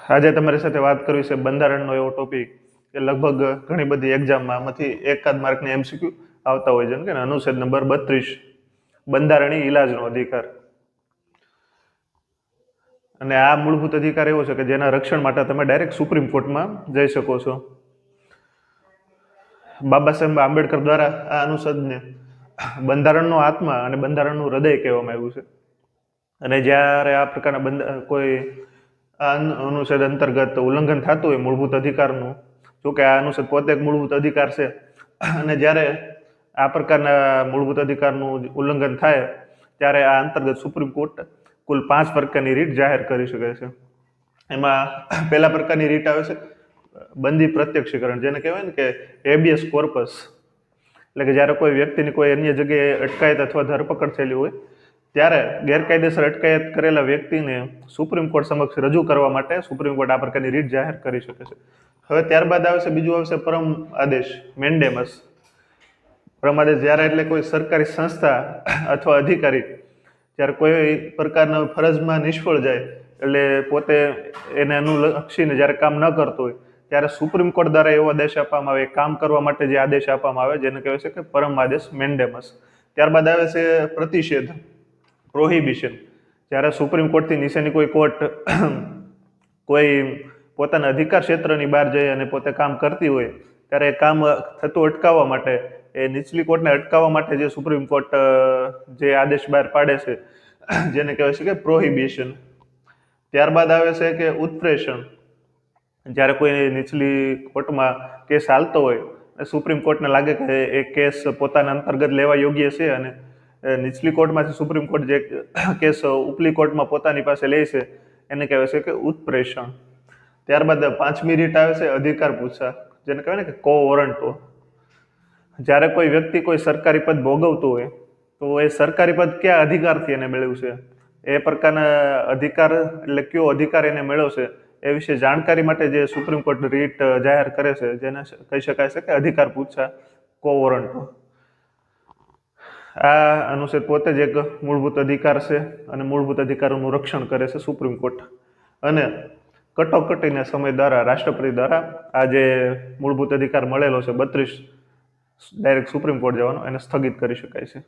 આજે તમારી સાથે વાત કરવી છે બંધારણનો એવો ટોપિક કે લગભગ ઘણી બધી એક્ઝામમાં આમાંથી એકાદ માર્કની એમસીક્યુ આવતા હોય છે કે અનુચ્છેદ નંબર 32 બંધારણીય ઇલાજનો અધિકાર. અને આ મૂળભૂત અધિકાર એવો છે કે જેના રક્ષણ માટે તમે ડાયરેક્ટ સુપ્રીમ કોર્ટમાં જઈ શકો છો. બાબા સાહેબ આંબેડકર દ્વારા આ અનુચ્છેદને બંધારણનો આત્મા અને બંધારણનું હૃદય કહેવામાં આવ્યું છે. અને જ્યારે આ પ્રકારના કોઈ આ અનુચ્છેદ અંતર્ગત ઉલ્લંઘન થતું હોય મૂળભૂત અધિકારનું, જોકે આ અનુચ્છેદ પોતે એક મૂળભૂત અધિકાર છે, અને જ્યારે આ પ્રકારના મૂળભૂત અધિકારનું ઉલ્લંઘન થાય ત્યારે આ અંતર્ગત સુપ્રીમ કોર્ટ કુલ 5 પ્રકારની રીટ જાહેર કરી શકે છે. એમાં પહેલા પ્રકારની રીટ આવે છે બંદી પ્રત્યક્ષીકરણ, જેને કહેવાય ને કે હેબિયસ કોર્પસ. એટલે કે જ્યારે કોઈ વ્યક્તિની કોઈ અન્ય જગ્યાએ અટકાયત અથવા ધરપકડ થયેલી હોય ત્યારે ગેરકાયદેસર અટકાયત કરેલા વ્યક્તિને સુપ્રીમ કોર્ટ સમક્ષ રજૂ કરવા માટે સુપ્રીમ કોર્ટ આ પ્રકારની રીટ જાહેર કરી શકે છે. હવે ત્યારબાદ આવે છે બીજું આવશે પરમ આદેશ, મેન્ડેમસ. પરમ આદેશ જ્યારે એટલે કોઈ સરકારી સંસ્થા અથવા અધિકારી જ્યારે કોઈ પ્રકારના ફરજમાં નિષ્ફળ જાય, એટલે પોતે એને અનુલક્ષીને જ્યારે કામ ન કરતો હોય ત્યારે સુપ્રીમ કોર્ટ દ્વારા એવો આદેશ આપવામાં આવે, કામ કરવા માટે જે આદેશ આપવામાં આવે જેને કહેવાય છે કે પરમ આદેશ, મેન્ડેમસ. ત્યારબાદ આવે છે પ્રતિષેધ, પ્રોહિબિશન. જ્યારે સુપ્રીમ કોર્ટથી નીચેની કોઈ કોર્ટ કોઈ પોતાના અધિકાર ક્ષેત્રની બહાર જઈ અને પોતે કામ કરતી હોય ત્યારે એ કામ થતું અટકાવવા માટે, એ નીચલી કોર્ટને અટકાવવા માટે જે સુપ્રીમ કોર્ટ જે આદેશ બહાર પાડે છે જેને કહેવાય છે કે પ્રોહિબિશન. ત્યારબાદ આવે છે કે ઉત્પ્રેષણ. જ્યારે કોઈ નીચલી કોર્ટમાં કેસ ચાલતો હોય, સુપ્રીમ કોર્ટને લાગે કે એ કેસ પોતાના અંતર્ગત લેવા યોગ્ય છે અને નીચલી કોર્ટમાંથી સુપ્રીમ કોર્ટ જે કેસ ઉપલી કોર્ટમાં પોતાની પાસે લે છે એને કહેવાય છે કે ઉત્પ્રેષણ. ત્યારબાદ 5મી રીટ આવે છે અધિકાર પૂછા, જેને કહેવાય ને કે કો વોરંટો. જ્યારે કોઈ વ્યક્તિ કોઈ સરકારી પદ ભોગવતું હોય તો એ સરકારી પદ કયા અધિકારથી એને મેળવ્યું છે, એ પ્રકારના અધિકાર એટલે કયો અધિકાર એને મેળવ્યો છે એ વિશે જાણકારી માટે જે સુપ્રીમ કોર્ટ રીટ જાહેર કરે છે જેને કહી શકાય છે કે અધિકાર પૂછા, કો વોરંટો. આ અનુચ્છેદ પોતે જ એક મૂળભૂત અધિકાર છે અને મૂળભૂત અધિકારોનું રક્ષણ કરે છે સુપ્રીમ કોર્ટ. અને કટોકટીના સમય દ્વારા રાષ્ટ્રપતિ દ્વારા આ જે મૂળભૂત અધિકાર મળેલો છે 32 ડાયરેક્ટ સુપ્રીમ કોર્ટ જવાનો, એને સ્થગિત કરી શકાય છે.